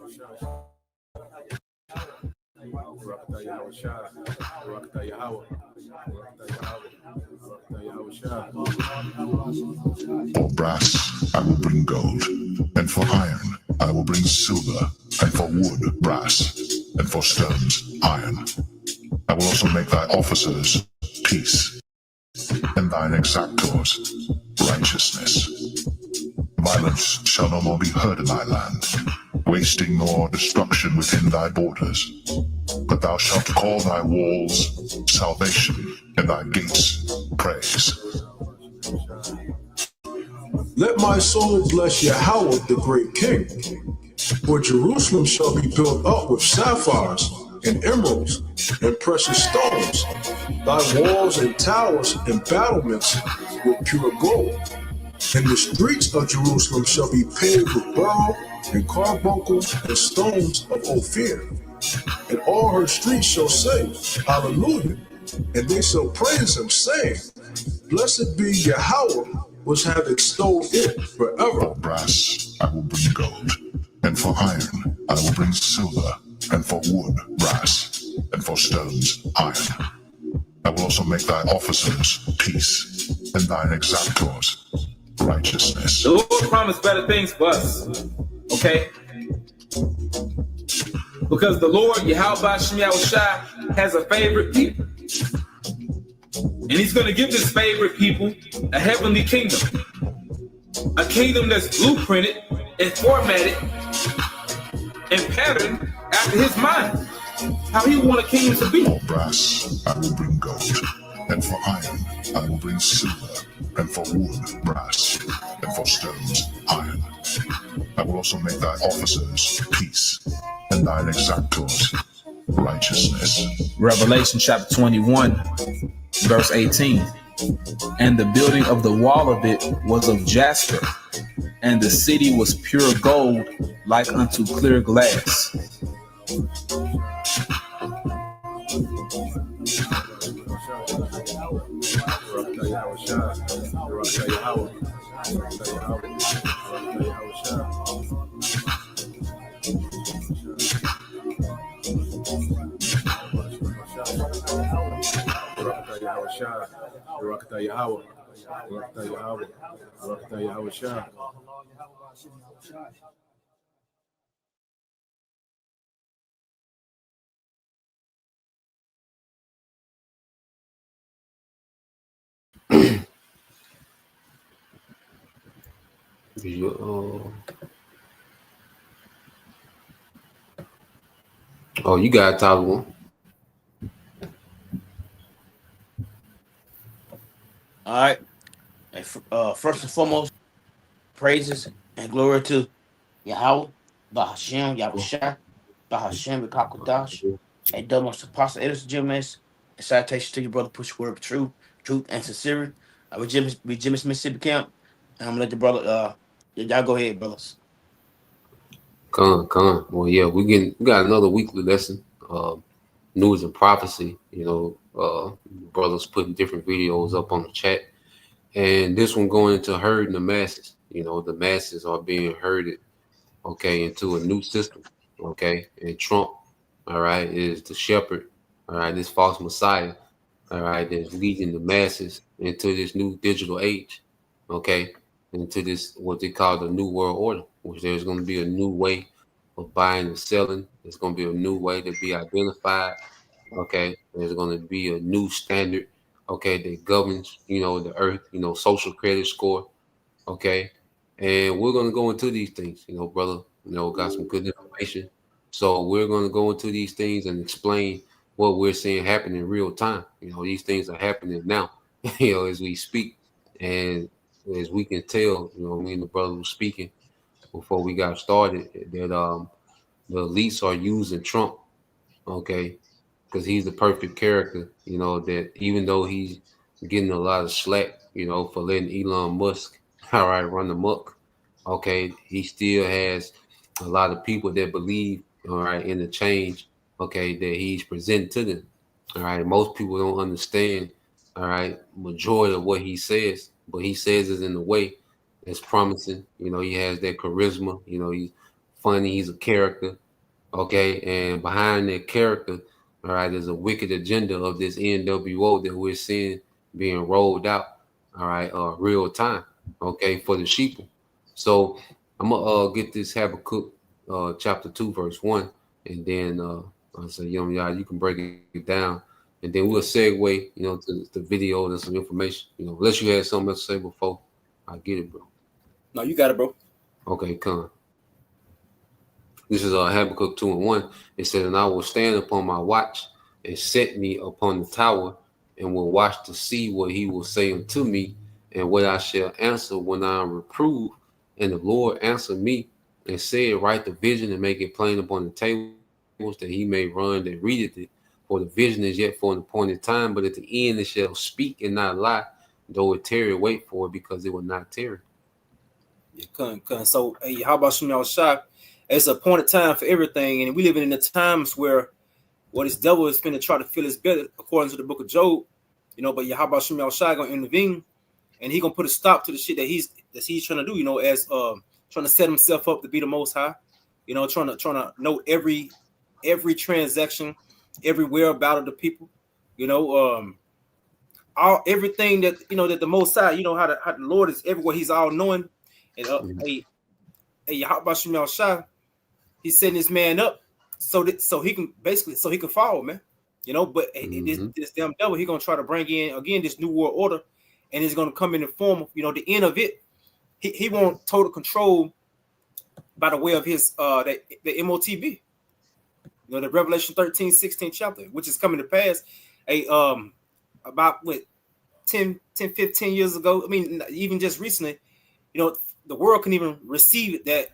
For brass, I will bring gold, and for iron, I will bring silver, and for wood, brass, and for stones, iron. I will also make thy officers peace, and thine exactors righteousness. Violence shall no more be heard in thy land, wasting nor destruction within thy borders. But thou shalt call thy walls salvation, and thy gates praise. Let my soul bless Yahweh, the great King. For Jerusalem shall be built up with sapphires and emeralds and precious stones, thy walls and towers and battlements with pure gold. And the streets of Jerusalem shall be paved with beryl and carbuncles and stones of Ophir. And all her streets shall say, Hallelujah, and they shall praise him, saying, Blessed be Yahweh, which hath extolled it forever. For brass I will bring gold, and for iron I will bring silver, and for wood brass, and for stones iron. I will also make thy officers peace, and thine exactors righteousness. The Lord promised better things for us, okay? Because the Lord, Yahweh Shai, has a favorite people. And he's going to give this favorite people a heavenly kingdom. A kingdom that's blueprinted and formatted and patterned after his mind. How he want a kingdom to be. For brass I will bring gold, and for iron I will bring silver, and for wood brass, and for stones iron. I will also make thy officers peace, and thine exactors righteousness. Revelation chapter 21, verse 18. And the building of the wall of it was of jasper, and the city was pure gold, like unto clear glass. Oh, you got a top one. All right. And first and foremost, praises and glory to Yahweh, Bahashem, Yahushua, Bahashem, Bikakodash, and Domus Apostle Edison Jimenez. And citation to your brother, push word of truth and sincerity. We Jim Mississippi Camp. And I'm gonna let the brother y'all go ahead, brothers. Come. Well, yeah, we got another weekly lesson. News and prophecy. Brothers putting different videos up on the chat, and this one going into herding the masses. The masses are being herded, okay, into a new system, okay. And Trump, all right, is the shepherd, all right, this false messiah, all right, that's leading the masses into this new digital age, okay, into this what they call the new world order, which there's going to be a new way of buying and selling. There's going to be a new way to be identified. Okay, there's going to be a new standard, okay, that governs, the earth, social credit score, okay, and we're going to go into these things, brother, got some good information, so we're going to go into these things and explain what we're seeing happen in real time. These things are happening now, as we speak, and as we can tell, me and the brother was speaking before we got started that the elites are using Trump, okay, because he's the perfect character, that even though he's getting a lot of slack, for letting Elon Musk, all right, run amok, okay, he still has a lot of people that believe, all right, in the change, okay, that he's presenting to them, all right. Most people don't understand, all right, majority of what he says, but he says it in a way that's promising. He has that charisma, he's funny. He's a character. Okay, and behind that character, all right, there's a wicked agenda of this NWO that we're seeing being rolled out, all right, real time, okay, for the sheeple. So I'm gonna get this Habakkuk chapter 2, verse 1, and then I'll say, y'all, you can break it down, and then we'll segue, to the video and some information, unless you had something else to say before I get it, bro. No, you got it, bro. Okay, come. This is Habakkuk 2 and 1. It says, and I will stand upon my watch and set me upon the tower and will watch to see what he will say unto me and what I shall answer when I am reproved. And the Lord answered me and said, write the vision and make it plain upon the tables that he may run that readeth it. For the vision is yet for an appointed time, but at the end it shall speak and not lie. Though it tarry, wait for it, because it will not tarry. Yeah, come. So, hey, how about Shemel Shah? It's a appointed time for everything, and we living in the times where this devil is going to try to fill his belly, according to the book of Job. But how about Shemel Shah gonna intervene, and he gonna put a stop to the shit that he's trying to do. As trying to set himself up to be the Most High. Trying to know every transaction, every whereabout of the people. All everything that that the Most High. How the Lord is everywhere. He's all knowing. And hey, how about Shemel Shah? He's setting this man up so he can fall, man. But this damn devil, he gonna try to bring in again this new world order, and it's gonna come in the form of the end of it. He want total control by the way of his the MOTB, the Revelation 13-16 chapter, which is coming to pass. About 10, 15 years ago. I mean, even just recently, the world couldn't even receive it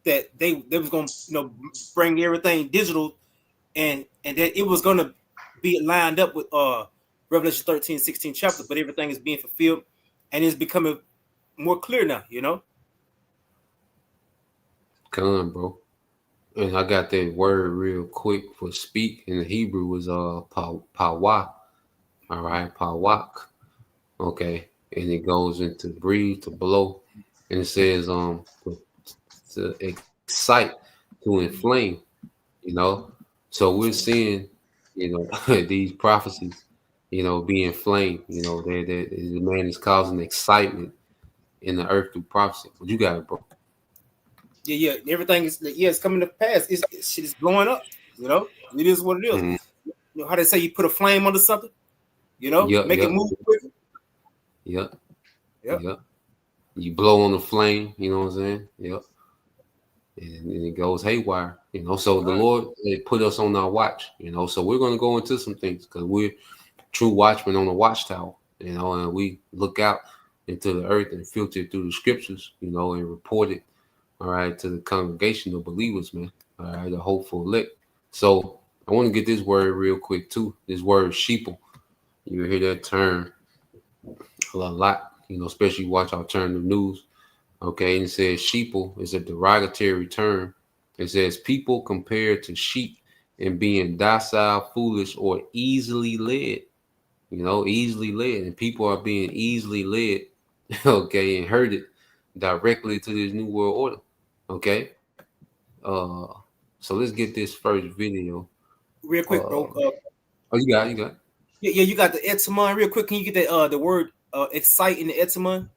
that they was going to bring everything digital, and that it was going to be lined up with Revelation 13-16 chapter, but everything is being fulfilled and it's becoming more clear now. Come on, bro. And I got that word real quick for speak in the Hebrew was pawah. All right, pawak. Okay, and it goes into breathe, to blow, and it says to excite, to inflame. So we're seeing these prophecies being inflamed. The man is causing excitement in the earth through prophecy. But you got it, bro. Yeah. Everything is it's coming to pass. Shit is blowing up. It is what it is. Mm-hmm. How they say you put a flame under something. Make it move quicker. Yep. You blow on the flame, you know what I'm saying? Yep. And it goes haywire, So the Lord put us on our watch, So we're going to go into some things because we're true watchmen on the watchtower, and we look out into the earth and filter it through the scriptures, and report it, all right, to the congregation of believers, man, all right, the hopeful elect. So I want to get this word real quick too. This word sheeple. You hear that term a lot, especially watch alternative news. Okay, and it says sheeple is a derogatory term. It says people compared to sheep in being docile, foolish, or easily led. Easily led, and people are being easily led, okay, and herded directly to this new world order. Okay, so let's get this first video real quick, bro. You got it. Yeah, you got the etamon real quick. Can you get that the word excite in the etamon?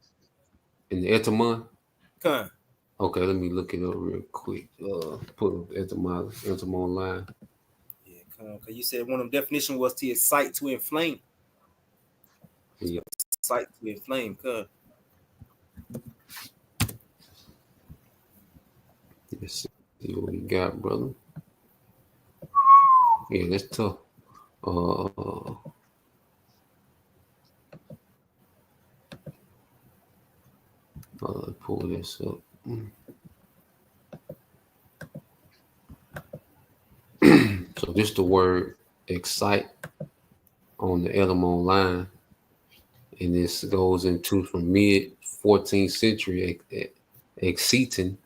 In the etamon? Come. Okay, let me look it up real quick. Put up etamon line. Yeah, come. Cause you said one of them definitions was to excite, to inflame. Yeah. Excite, to inflame. Come. Let's see what we got, brother. Yeah, that's tough. Pull this up. So this the word excite on the Elamon line, and this goes into from mid 14th century exciting.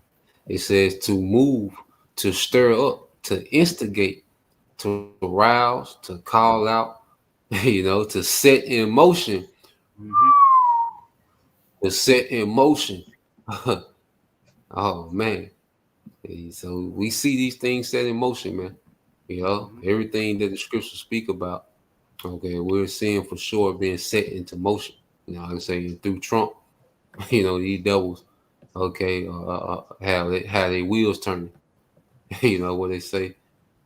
It says to move, to stir up, to instigate, to arouse, to call out, to set in motion. Mm-hmm. To set in motion. Oh man. So we see these things set in motion, man. You know, everything that the scriptures speak about. Okay, we're seeing for sure being set into motion. You know, like I say through Trump. You know, these devils. Okay, how they wheels turning. You know what they say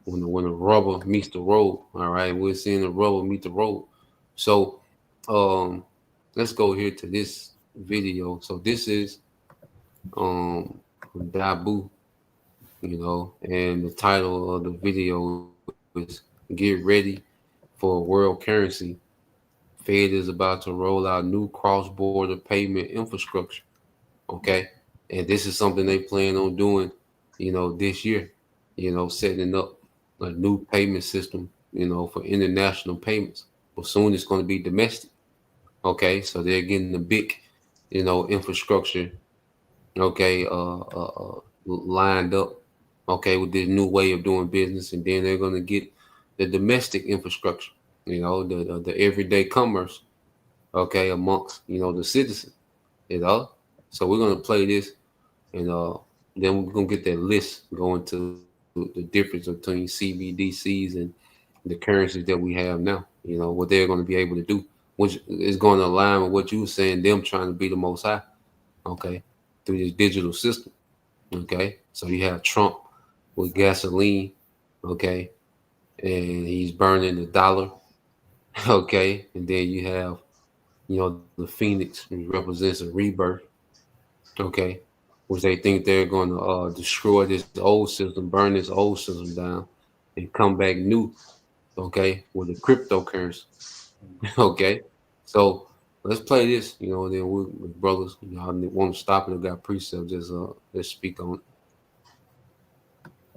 when the rubber meets the road. All right, we're seeing the rubber meet the road. So, let's go here to this video. So this is Dabu, you know, and the title of the video is "Get Ready for World Currency." Fed is about to roll out new cross-border payment infrastructure. Okay, and this is something they plan on doing, you know, this year. You know, setting up a new payment system, you know, for international payments. But soon it's going to be domestic. Okay, so they're getting the big, you know, infrastructure. Okay, lined up. Okay, with this new way of doing business, and then they're going to get the domestic infrastructure. You know, the everyday commerce. Okay, amongst the citizens. You know, so we're going to play this, and then we're going to get that list going to the difference between CBDCs and the currencies that we have now. You know what they're going to be able to do, which is going to align with what you were saying. Them trying to be the most high, okay, through this digital system. Okay, so you have Trump with gasoline, okay, and he's burning the dollar, okay, and then you have the Phoenix, which represents a rebirth, okay, which they think they're going to destroy this old system, burn this old system down, and come back new, okay, with a cryptocurrency. Okay, so let's play this, and then we, brothers, I want to stop it. I got precept, just let's speak on it.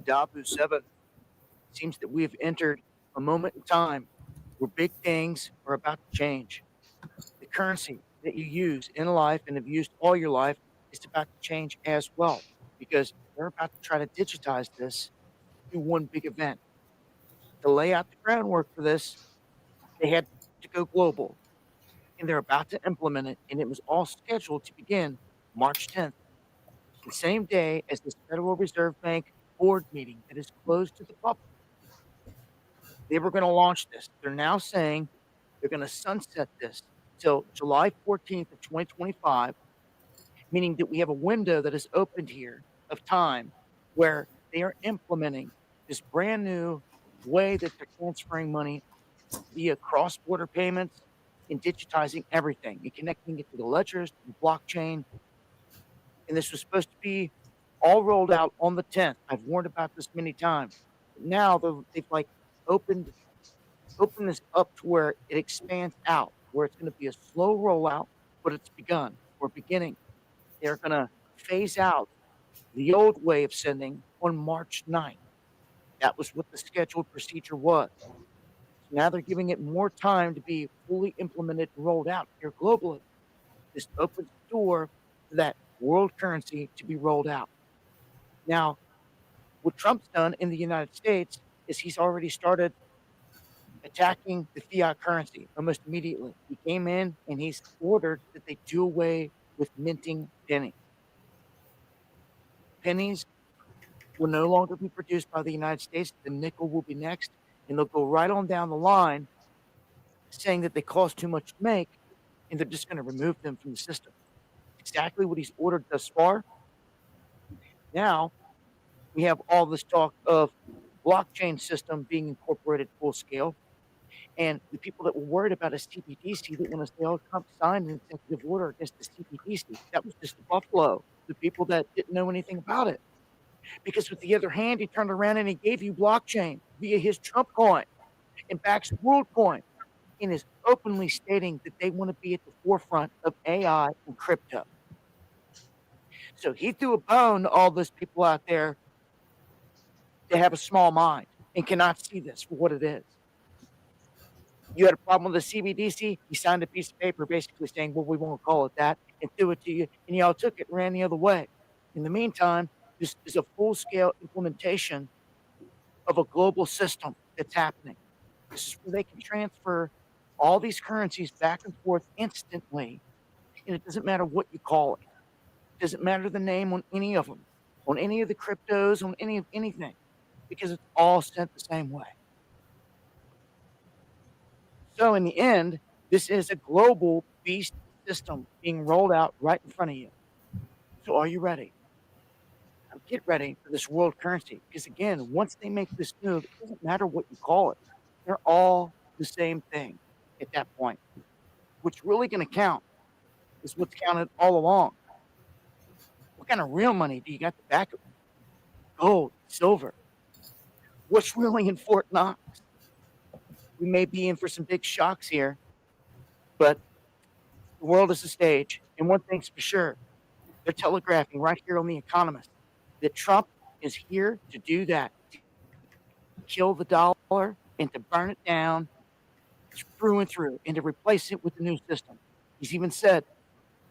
Dabu 7, seems that we have entered a moment in time where big things are about to change. The currency that you use in life and have used all your life is about to change as well, because they're about to try to digitize this through one big event. To lay out the groundwork for this, they had to go global, and they're about to implement it, and it was all scheduled to begin March 10th, the same day as this Federal Reserve Bank board meeting that is closed to the public. They were going to launch this. They're now saying they're going to sunset this till July 14th of 2025, meaning that we have a window that is opened here of time where they are implementing this brand new way that they're transferring money via cross-border payments and digitizing everything and connecting it to the ledgers, to the blockchain. And this was supposed to be all rolled out on the 10th. I've warned about this many times. Now they've like opened this up to where it expands out, where it's going to be a slow rollout, but it's begun. We're beginning. They're going to phase out the old way of sending on March 9th. That was what the scheduled procedure was. So now they're giving it more time to be fully implemented and rolled out here globally. This opens the door for that world currency to be rolled out. Now, what Trump's done in the United States is he's already started attacking the fiat currency almost immediately. He came in and he's ordered that they do away with minting pennies. Pennies will no longer be produced by the United States. The nickel will be next, and they'll go right on down the line saying that they cost too much to make, and they're just going to remove them from the system. Exactly what he's ordered thus far. Now, we have all this talk of blockchain system being incorporated full scale. And the people that were worried about a CBDC that want to say, oh, Trump signed an executive order against the CBDC. That was just a buffalo, the people that didn't know anything about it. Because with the other hand, he turned around and he gave you blockchain via his Trump coin and backs WorldCoin and is openly stating that they want to be at the forefront of AI and crypto. So he threw a bone to all those people out there that have a small mind and cannot see this for what it is. You had a problem with the CBDC, he signed a piece of paper basically saying, well, we won't call it that, and threw it to you, and y'all took it and ran the other way. In the meantime, this is a full-scale implementation of a global system that's happening. This is where they can transfer all these currencies back and forth instantly, and it doesn't matter what you call it. It doesn't matter the name on any of them. on any of the cryptos, on anything, because it's all sent the same way. So in the end, this is a global beast system being rolled out right in front of you. So are you ready? Now get ready for this world currency, because again, once they make this move, it doesn't matter what you call it. They're all the same thing at that point. What's really going to count is what's counted all along. What kind of real money do you got to back it? Gold, silver. What's really in Fort Knox? We may be in for some big shocks here, but the world is a stage. And one thing's for sure, they're telegraphing right here on The Economist that Trump is here to do that, to kill the dollar and to burn it down through and through and to replace it with the new system. He's even said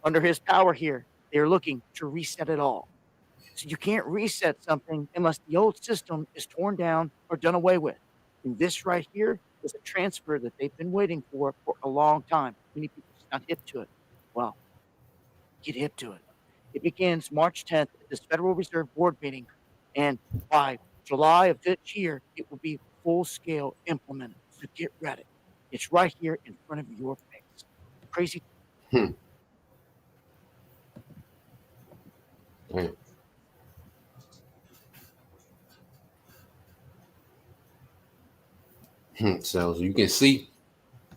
under his power here, they're looking to reset it all. So you can't reset something unless the old system is torn down or done away with. And this right here is a transfer that they've been waiting for a long time. Many people just not hip to it. Well, get hip to it. It begins March 10th at this Federal Reserve Board meeting, and by July of this year, it will be full-scale implemented. So get ready. It's right here in front of your face. Crazy. Damn. So you can see,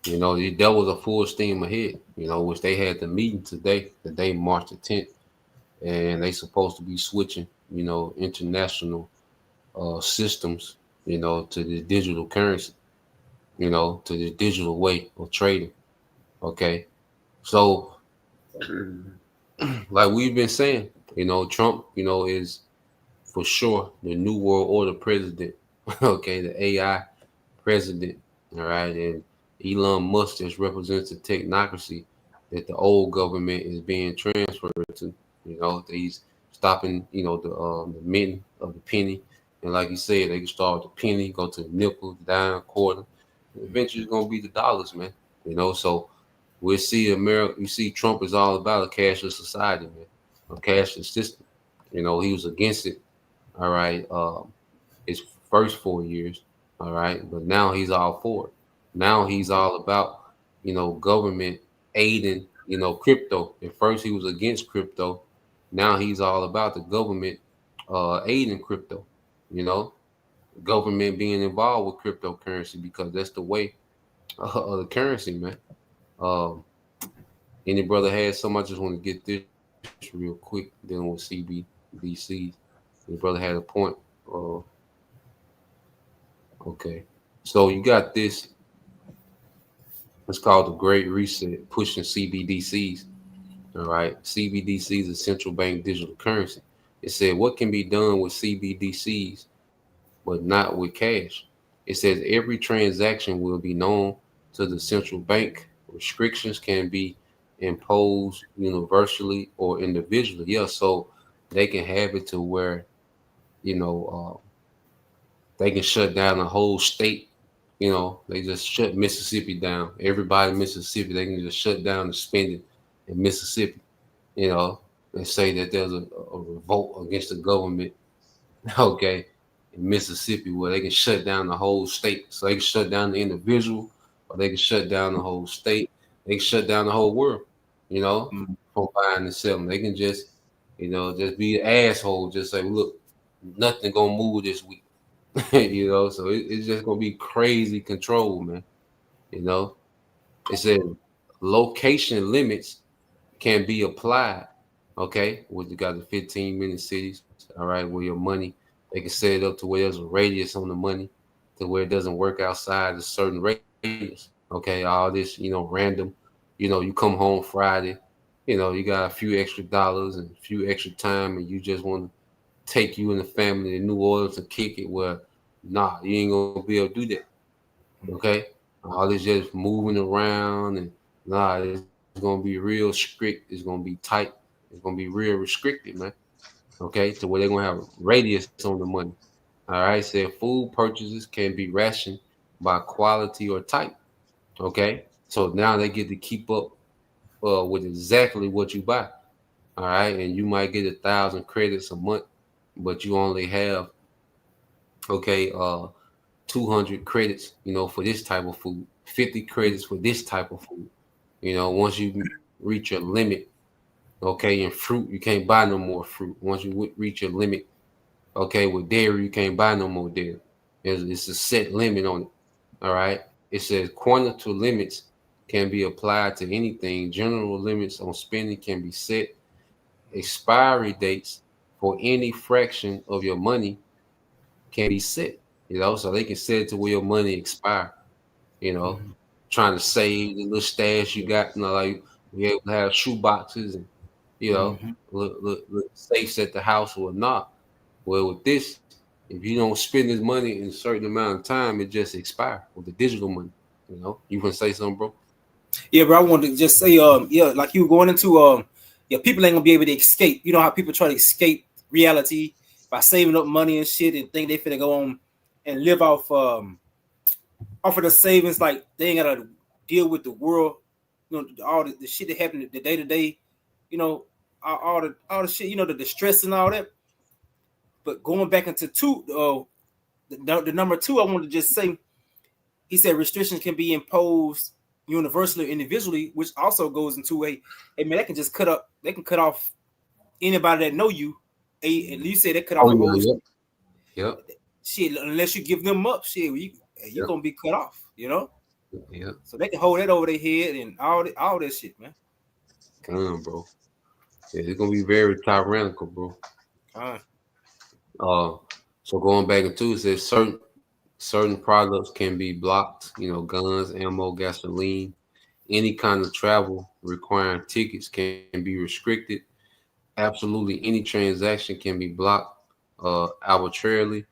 that was a full steam ahead, which they had the meeting today March the 10th, and they supposed to be switching, international systems, to the digital currency, to the digital way of trading. Okay. So like we've been saying, Trump, is for sure the new world order president. Okay, the AI president. All right, and Elon Musk just represents the technocracy that the old government is being transferred to. He's stopping, the mint of the penny, and like you said, they can start with the penny, go to the nickel, dime, quarter. Eventually, it's gonna be the dollars, man. So we'll see America. You see, Trump is all about a cashless society, man, a cashless system. He was against it. All right, his first 4 years. All right, but now he's all for it. Now he's all about, government aiding, crypto. At first he was against crypto. Now he's all about the government aiding crypto. Government being involved with cryptocurrency because that's the way of the currency, man. Any brother has some? I just want to get this real quick. Dealing with CBDCs. Any brother had a point. Okay, so you got this. It's called the Great Reset, pushing CBDCs. All right, CBDCs is central bank digital currency. It said what can be done with CBDCs, but not with cash. It says every transaction will be known to the central bank. Restrictions can be imposed universally or individually. Yeah, so they can have it to where, they can shut down the whole state. They just shut Mississippi down. Everybody in Mississippi, they can just shut down the spending in Mississippi. They say that there's a revolt against the government, okay, in Mississippi, where they can shut down the whole state. So they can shut down the individual, or they can shut down the whole state. They can shut down the whole world, from buying and selling. They can just, just be an asshole, just say, look, nothing gonna move this week. So it's just gonna be crazy control, man. It said location limits can be applied. Okay, you got the 15-minute cities. All right, where your money, they can set it up to where there's a radius on the money, to where it doesn't work outside a certain radius. Okay, all this, random. You come home Friday, you got a few extra dollars and a few extra time, and you just want to take you and the family to New Orleans and kick it. Where, nah, you ain't gonna be able to do that. Okay, all this just moving around, and nah, it's gonna be real strict. It's gonna be tight. It's gonna be real restricted, man. Okay, to where they're gonna have radius on the money. All right, said food purchases can be rationed by quality or type. Okay, so now they get to keep up with exactly what you buy. All right, and you might get 1,000 credits a month, but you only have 200 credits, for this type of food, 50 credits for this type of food. Once you reach your limit, in fruit, you can't buy no more fruit. Once you reach your limit, with dairy, you can't buy no more dairy. It's a set limit on it. All right. It says quantitative limits can be applied to anything. General limits on spending can be set. Expiry dates for any fraction of your money can be set. So they can set it to where your money expire. Trying to save the little stash you got. Like we able to have shoe boxes and little safes at the house or not. Well, with this, if you don't spend this money in a certain amount of time, it just expires with the digital money. You can say something, bro? Yeah, bro. I wanted to just say, like you were going into, people ain't gonna be able to escape. You know how people try to escape reality by saving up money and shit, and think they finna go on and live off of the savings. Like they ain't gotta deal with the world, all the shit that happened the day to day, all the shit, the distress and all that. But going back into the number 2, I wanted to just say, he said restrictions can be imposed universally or individually, which also goes into man, they can just cut off anybody that know you. At least say they cut off Yep. Shit, unless you give them up, shit, you're gonna be cut off, Yeah. So they can hold that over their head and all that shit, man. Come on, bro. Yeah, it's gonna be very tyrannical, bro. So going back into it says certain products can be blocked, guns, ammo, gasoline, any kind of travel requiring tickets can be restricted. Absolutely any transaction can be blocked arbitrarily.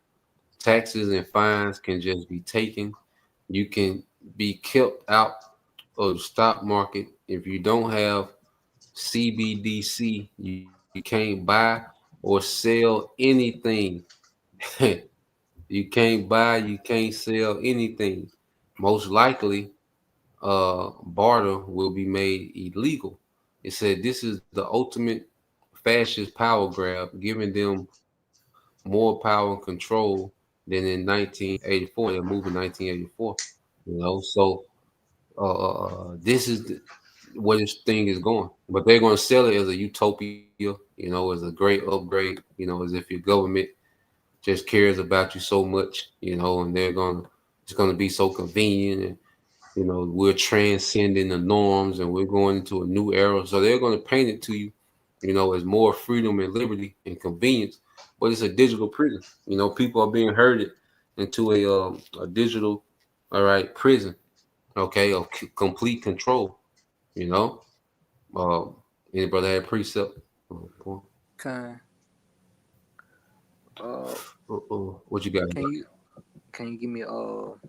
Taxes and fines can just be taken. You can be kept out of the stock market. If you don't have CBDC, you can't buy or sell anything. You can't buy, you can't sell anything. Most likely, barter will be made illegal. It said this is the ultimate fascist power grab, giving them more power and control than in 1984. They're moving 1984. So this is where this thing is going. But they're going to sell it as a utopia, as a great upgrade, as if your government just cares about you so much, and it's going to be so convenient, and we're transcending the norms and we're going into a new era. So they're going to paint it to you, as more freedom and liberty and convenience, but it's a digital prison. People are being herded into a digital, prison, of complete control. Any brother had precept? Okay. What you got? Can you give me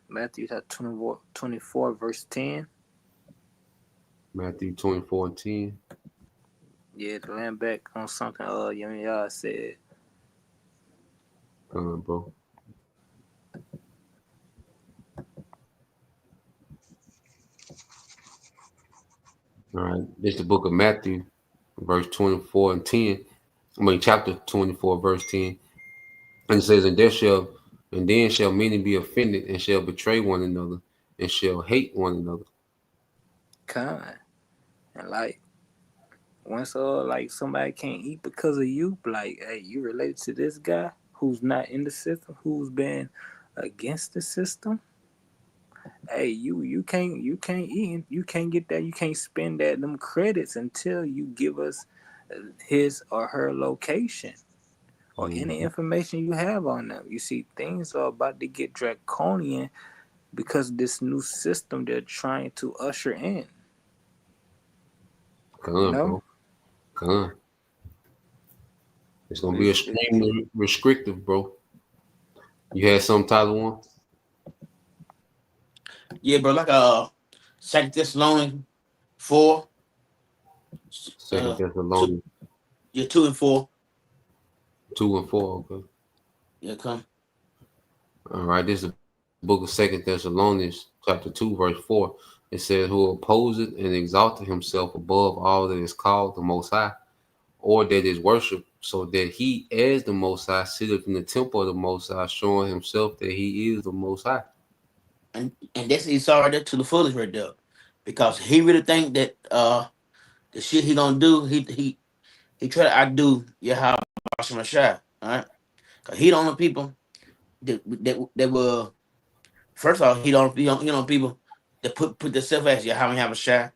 Matthew 24 verse 10? Matthew 24:10. Yeah, to land back on something Yahya said. Bro. All right, this is the book of Matthew, verse 24 and 10. Chapter 24, verse 10. And it says, and then shall many be offended and shall betray one another and shall hate one another. And once somebody can't eat because of you, hey, you related to this guy who's not in the system, who's been against the system. Hey, you can't eat, you can't get that, you can't spend them credits until you give us his or her location or any information you have on them. You see, things are about to get draconian because of this new system they're trying to usher in. Bro. It's gonna be extremely restrictive, bro. You had some Tyler one? Yeah, bro, 2 Thessalonians 4. 2 Thessalonians. 2 and 4. 2 and 4, okay. Yeah, come. All right, this is the book of 2 Thessalonians, chapter 2, verse 4. It says, who opposeth and exalted himself above all that is called the Most High, or that is worshipped, so that he, as the Most High, sitteth in the temple of the Most High, showing himself that he is the Most High. And that's Esau right there to the fullest right there. Because he really think that the shit he gonna do, he try to outdo Yahweh Shai, all right? Cause he the only people that will, first of all, he don't people that put themselves as Yahweh Shai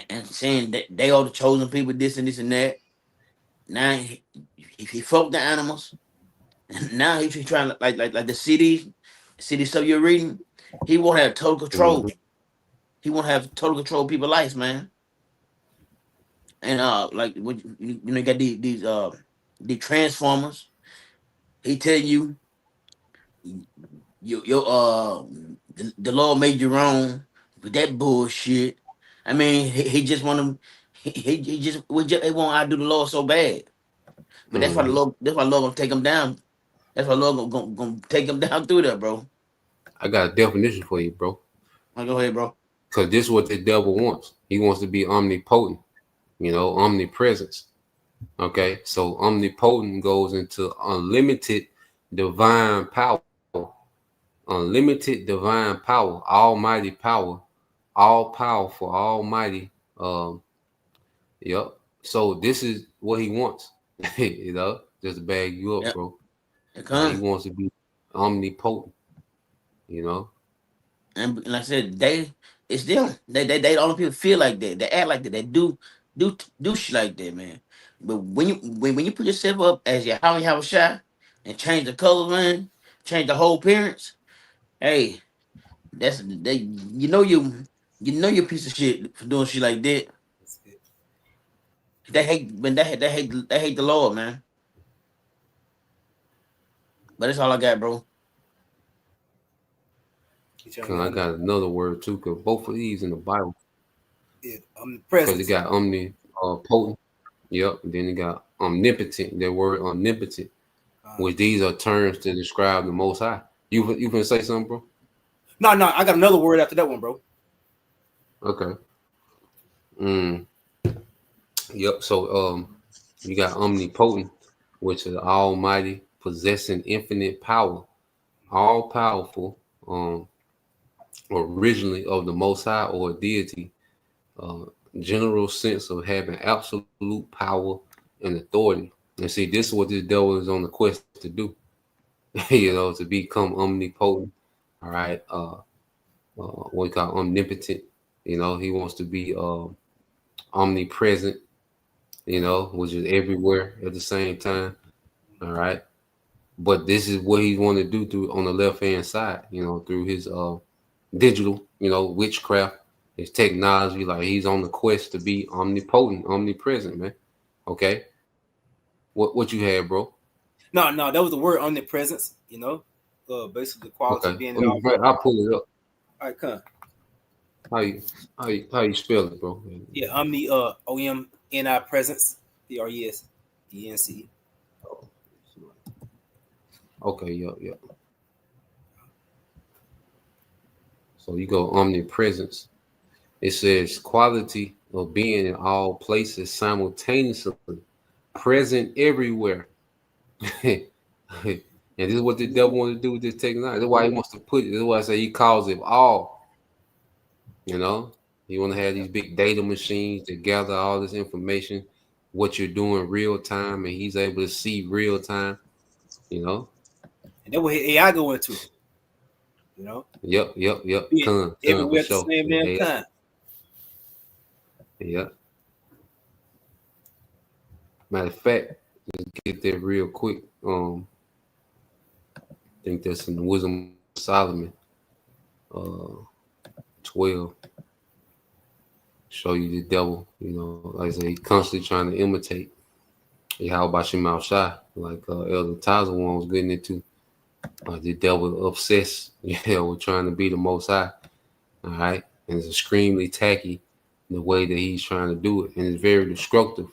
and saying that they are the chosen people, this and this and that. Now he fucked the animals. Now he's trying to like the city stuff you're reading. He won't have total control. Mhm. He won't have total control of people's lives, man. And like when you got these transformers. He tell you the Lord made you wrong with that bullshit. I mean, he just want to. He just he want to outdo the Lord so bad. But that's why the Mhm. Lord. That's why the Lord gonna take him down. That's why the Lord gonna take him down through there, bro. I got a definition for you, bro. Go ahead, bro. Because this is what the devil wants. He wants to be omnipotent, omnipresence. Okay, so omnipotent goes into unlimited divine power, almighty power, all powerful, almighty. Yep. So this is what he wants, just to bag you up, Yep. bro. Come. He wants to be omnipotent, And like I said, it's them. They the only people feel like that. They act like that. They do shit like that, man. But when you put yourself up as your how you have a shot and change the color, man, change the whole appearance, hey, that's they you're a piece of shit for doing shit like that. They hate when they hate the Lord, man. But that's all I got, bro. I got another word too, because both of these in the Bible. Yeah, Because it omnipresence. got omnipotent. Yep. And then it got omnipotent. That word omnipotent, which these are terms to describe the Most High. You can say something, bro? No, I got another word after that one, bro. Okay. Yep. So you got omnipotent, which is almighty, possessing infinite power, all powerful, originally of the Most High or deity, general sense of having absolute power and authority. And see, this is what this devil is on the quest to do, to become omnipotent. All right. What we call omnipotent. He wants to be omnipresent, which is everywhere at the same time. All right. But this is what he want to do through on the left hand side, through his digital, witchcraft, his technology. Like he's on the quest to be omnipotent, omnipresent, man. Okay. What you had, bro? No, that was the word omnipresence. Basically the quality of being in all. I'll pull it up. All right, come. How you spell it, bro? Yeah, omni OMNI presence. PRESENC. Okay, yep. So you go omnipresence. It says quality of being in all places simultaneously, present everywhere. And this is what the devil wants to do with this technology. That's why he wants to put it. That's why I say he calls it all. You want to have these big data machines that gather all this information, what you're doing real time, and he's able to see real time. And that's what AI go into. Yep. Everywhere at the same damn time. Yep. Matter of fact, let's get there real quick. I think that's in the Wisdom of Solomon, 12. Show you the devil, like I say, he's constantly trying to imitate Yahweh Shemau Shai, like Elder Taza one was getting into. The devil obsessed, with trying to be the Most High. All right, and it's extremely tacky the way that he's trying to do it, and it's very destructive,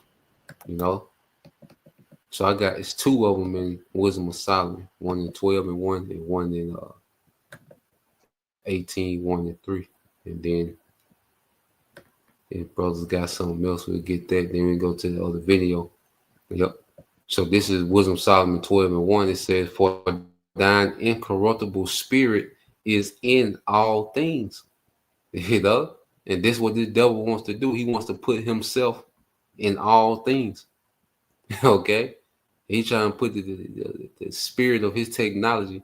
So it's two of them in Wisdom of Solomon, one in 12 and one in 18, 1 and 3, and then if brothers got something else, we'll get that. Then we go to the other video Yep. So this is Wisdom Solomon 12:1. It says, "For thine incorruptible spirit is in all things." You know, and this is what the devil wants to do. He wants to put himself in all things. Okay, he's trying to put the spirit of his technology.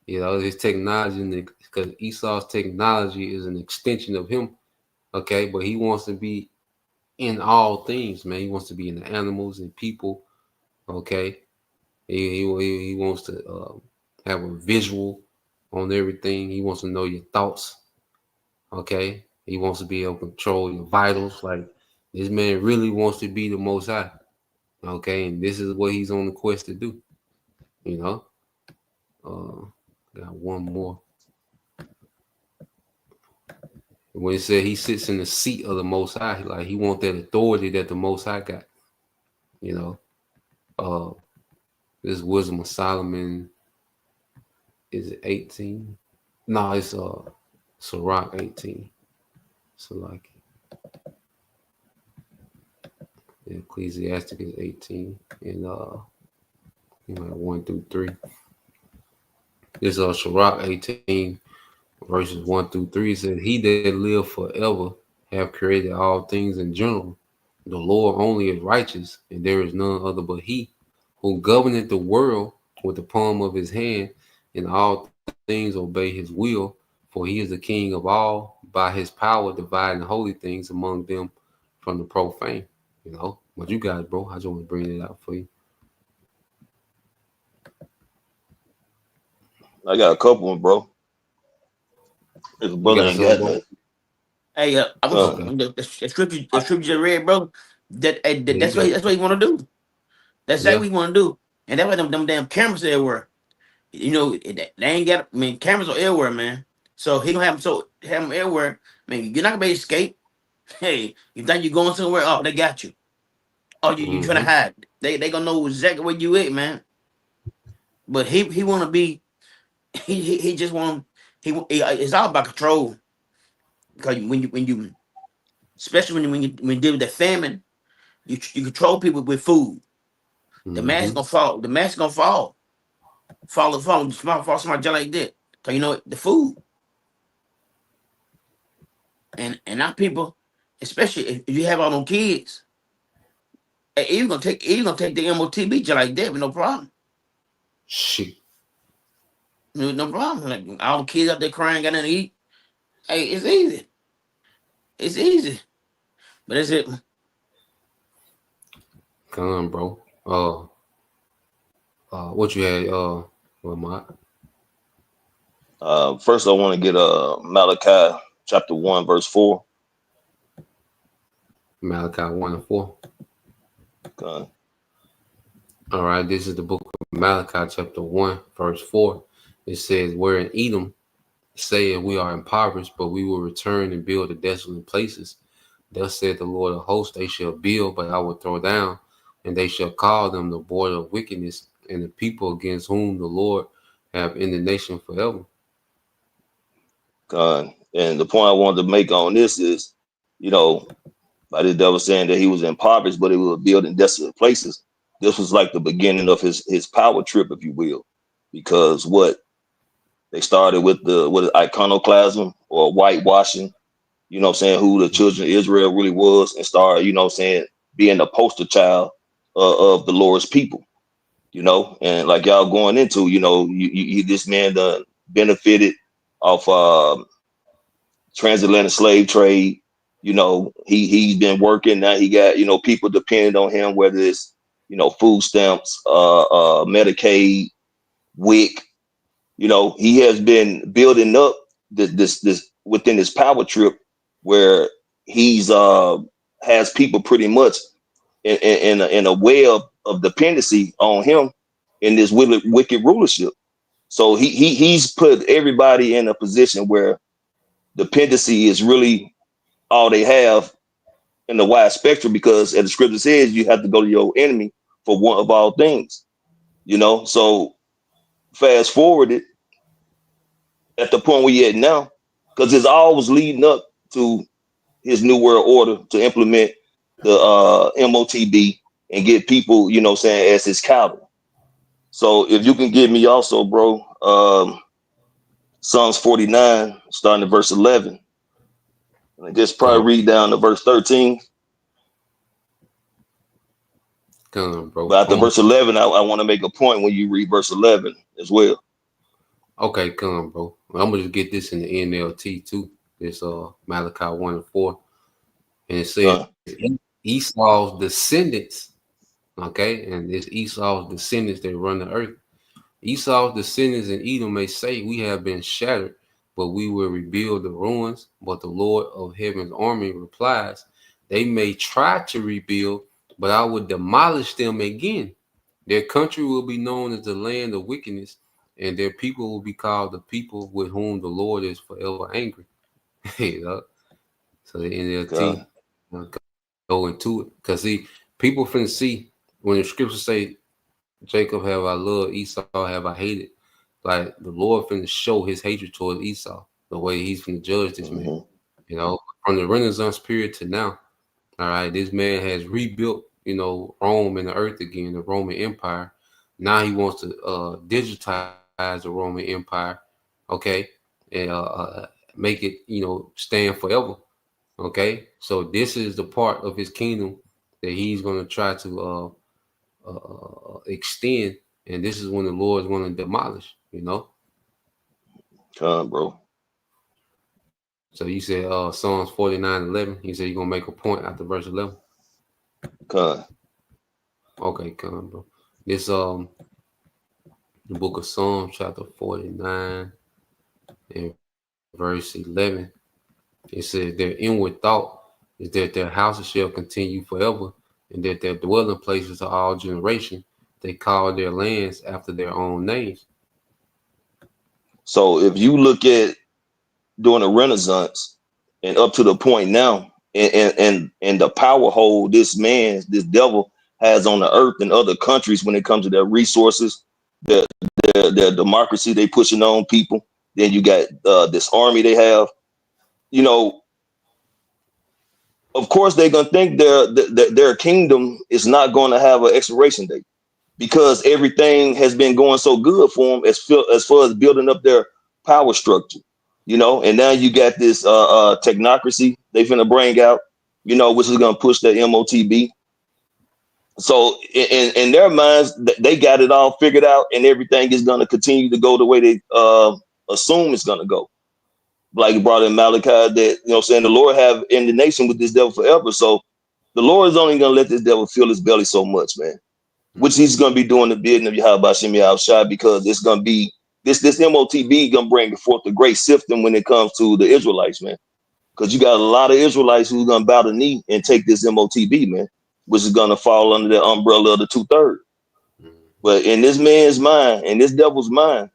You know, his technology, because Esau's technology is an extension of him. Okay, but he wants to be in all things, man. He wants to be in the animals and people. Okay, he wants to have a visual on everything. He wants to know your thoughts. Okay, he wants to be able to control your vitals. Like, this man really wants to be the Most High. Okay, and this is what he's on the quest to do. You know, got one more. When he said he sits in the seat of the Most High, like he wants that authority that the Most High got. You know, this Wisdom of Solomon, is it 18? No, it's Sirach 18. So like Ecclesiastic is 18, and 1 through 3. This Sirach 18 verses 1 through 3 says, "He that live forever have created all things in general. The Lord only is righteous, and there is none other but he, who governeth the world with the palm of his hand, and all things obey his will. For he is the king of all, by his power dividing holy things among them from the profane." You know, what you guys, bro? I just want to bring it out for you. I got a couple of them, bro. This brother ain't got none. Hey, I was the scripture you read, bro. That's what you want to do. That's exactly what you want to do, and that's why them damn cameras everywhere. You know, they ain't got. I mean, cameras are everywhere, man. So he gonna have them everywhere. I mean, you're not gonna be able to escape. Hey, you think you're going somewhere? Oh, they got you. Oh, you trying to hide? They gonna know exactly where you at, man. But he want to be. He just want. It's all about control. Because when you especially when you deal with the famine, you control people with food. The mask gonna fall. The mask gonna fall. Fall somebody just like that. Cause you know the food. And our people, especially if you have all them kids, you gonna take the MOTB just like that with no problem. Shit. No problem. Like all the kids out there crying, got nothing to eat. Hey, it's easy. It's easy. But that's it. Come on, bro. What you had, Lamont? First I want to get Malachi chapter 1, verse 4. Malachi 1 and 4. Okay. All right, this is the book of Malachi chapter 1, verse 4. It says, "Where in Edom saying we are impoverished, but we will return and build the desolate places. Thus said the Lord of hosts, they shall build, but I will throw down, and they shall call them the border of wickedness, and the people against whom the Lord have indignation forever." And the point I wanted to make on this is, you know, by the devil saying that he was impoverished, but he was building desolate places. This was like the beginning of his power trip, if you will, because what they started with iconoclasm or whitewashing, you know what I'm saying, who the children of Israel really was, and started, you know what I'm saying, being the poster child of the Lord's people, you know, and like y'all going into, you know, you this man done benefited off transatlantic slave trade. You know, he's been working. Now he got, you know, people depending on him, whether it's, you know, food stamps, Medicaid, WIC. You know, he has been building up this within his power trip, where he's has people pretty much in a web of dependency on him in this wicked rulership. So he's put everybody in a position where dependency is really all they have in the wide spectrum, because as the scripture says, you have to go to your enemy for one of all things, you know. So fast forward it at the point we're at now, because it's always leading up to his new world order to implement the MOTB, and get people, you know what I'm saying, as his cattle. So if you can give me also, bro, Psalms 49, starting at verse 11. Just probably read down to verse 13. Bro. But after verse 11, I want to make a point when you read verse 11 as well. Okay, come, bro. I'm gonna just get this in the NLT too. It's Malachi 1:4, and it says Esau's descendants. Okay, and it's Esau's descendants that run the earth. Esau's descendants in Edom may say, "We have been shattered, but we will rebuild the ruins." But the Lord of Heaven's army replies, "They may try to rebuild, but I will demolish them again. Their country will be known as the land of wickedness, and their people will be called the people with whom the Lord is forever angry." You know? So the NLT go into it. Because see, people finna see when the scriptures say, Jacob have I loved, Esau have I hated. Like the Lord finna show his hatred towards Esau, the way he's finna judge this man. You know, from the Renaissance period to now, all right, this man has rebuilt, you know, Rome and the earth again, the Roman Empire. Now he wants to digitize the Roman Empire, okay, and make it, you know, stand forever, okay. So this is the part of his kingdom that he's going to try to extend, and this is when the Lord is going to demolish, you know. Bro. So you said Psalms 49:11. You said you're gonna make a point after verse 11. Okay, bro. This the book of Psalms, chapter 49, and verse 11. It says, "Their inward thought is that their houses shall continue forever, and that their dwelling places are all generation. They call their lands after their own names." So if you look at during the Renaissance and up to the point now, and the power hold this devil has on the earth and other countries when it comes to their resources, their democracy they pushing on people. Then you got this army they have. You know, of course they're gonna think their kingdom is not going to have an expiration date, because everything has been going so good for them as far as building up their power structure. You know, and now you got this technocracy they finna bring out, you know, which is gonna push the MOTB. So in their minds, they got it all figured out, and everything is gonna continue to go the way they assume it's gonna go. Like you brought in Malachi, that, you know, saying the Lord have in the nation with this devil forever. So the Lord is only gonna let this devil fill his belly so much, man. Which he's gonna be doing the bidding of Yahweh Shem Yahushua, because it's gonna be this MOTB gonna bring forth the great sifting when it comes to the Israelites, man. Because you got a lot of Israelites who's gonna bow the knee and take this MOTB, man, which is gonna fall under the umbrella of the 2/3. But in this man's mind, in this devil's mind,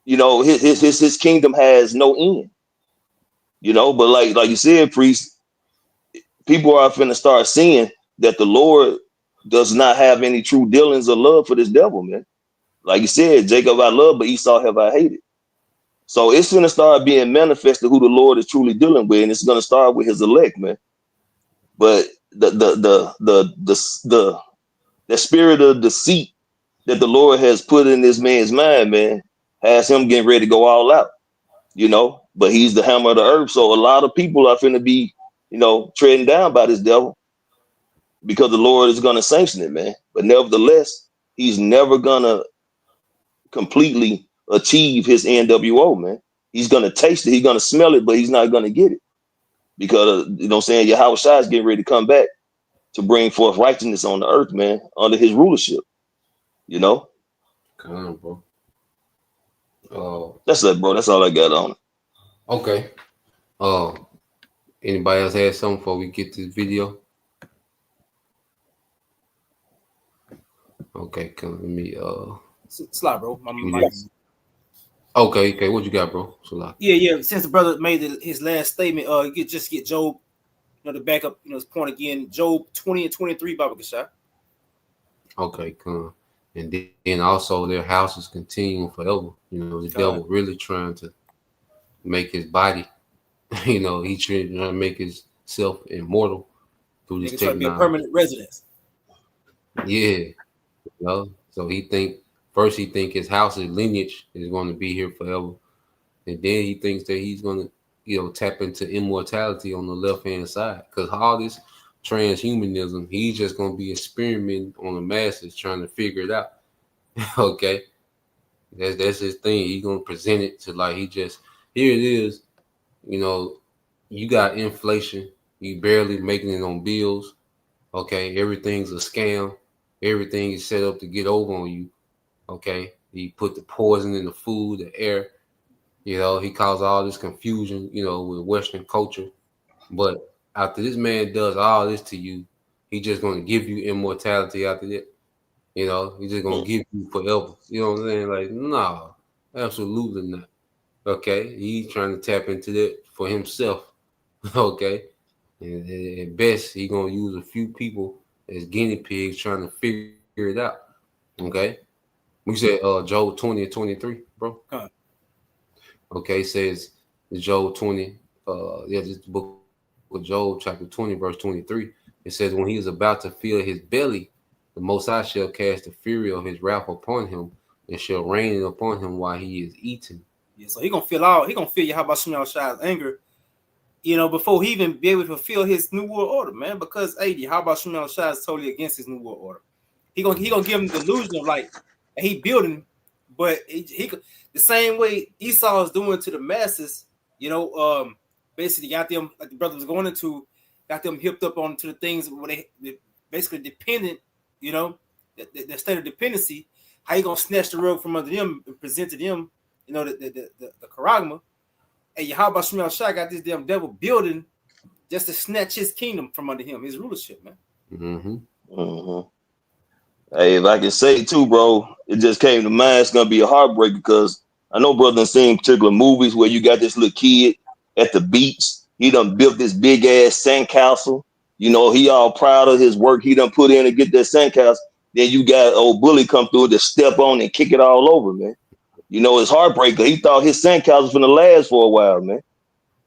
you know, his kingdom has no end. You know, but like you said, priest, people are finna start seeing that the Lord does not have any true dealings or love for this devil, man. Like you said, Jacob I love, but Esau have I hated. So it's gonna start being manifested who the Lord is truly dealing with, and it's gonna start with his elect, man. But the spirit of deceit that the Lord has put in this man's mind, man, has him getting ready to go all out, you know. But he's the hammer of the earth, so a lot of people are finna be, you know, treading down by this devil, because the Lord is gonna sanction it, man. But nevertheless, he's never gonna completely achieve his NWO, man. He's gonna taste it, he's gonna smell it, but he's not gonna get it, because you know what I'm saying, Yahweh Shai is getting ready to come back to bring forth righteousness on the earth, man, under his rulership. You know. Come on, bro. That's it, bro. That's all I got on it. Okay. Anybody else have something before we get to this video? Okay, let me slide, bro. Okay, what you got, bro? Yeah. Since the brother made his last statement, just get Job, you know, to back up, you know, his point again. Job 20:23, Baba Kashai. Okay, come. And then also their houses continuing forever. You know, the devil really trying to make his body, you know, trying to make himself immortal through this technology. Be a permanent residence. Yeah, you know. So he think his house's lineage is going to be here forever, and then he thinks that he's going to, tap into immortality on the left hand side. Because all this transhumanism, he's just going to be experimenting on the masses, trying to figure it out. Okay, that's his thing. He's going to present it to like here it is. You got inflation. You barely making it on bills. Okay, everything's a scam. Everything is set up to get over on you. Okay, he put the poison in the food, the air. He caused all this confusion, with Western culture. But after this man does all this to you, he's just going to give you immortality after that. He's just going to give you forever. You know what I'm saying? Like, no, absolutely not. Okay, he's trying to tap into that for himself. Okay, and at best, he's going to use a few people as guinea pigs trying to figure it out. Okay, we said Job 20 and 23, bro. Huh. Okay, it says Job 20. This is the book of Job, chapter 20, verse 23. It says, when he is about to fill his belly, the Most High shall cast the fury of his wrath upon him, and shall rain upon him while he is eating. Yeah, so he gonna feel Yahweh Shai's anger, before he even be able to fulfill his new world order, man. Because Yahweh Shai is totally against his new world order. He gonna give him the delusion of like he building, but he the same way Esau is doing to the masses, basically got them, like the brother was going into, got them hipped up onto the things where they basically dependent, the state of dependency. How you gonna snatch the rug from under them and present to them, the charagma? And Yahweh Shai got this damn devil building just to snatch his kingdom from under him, his rulership, man. Mm-hmm. Mm-hmm. Hey, if I can say too, bro, it just came to mind. It's gonna be a heartbreak because I know brother seen particular movies where you got this little kid at the beach. He done built this big ass sandcastle. He all proud of his work he done put in to get that sandcastle. Then you got old bully come through to step on and kick it all over, man. It's heartbreaking. He thought his sandcastle was gonna last for a while, man.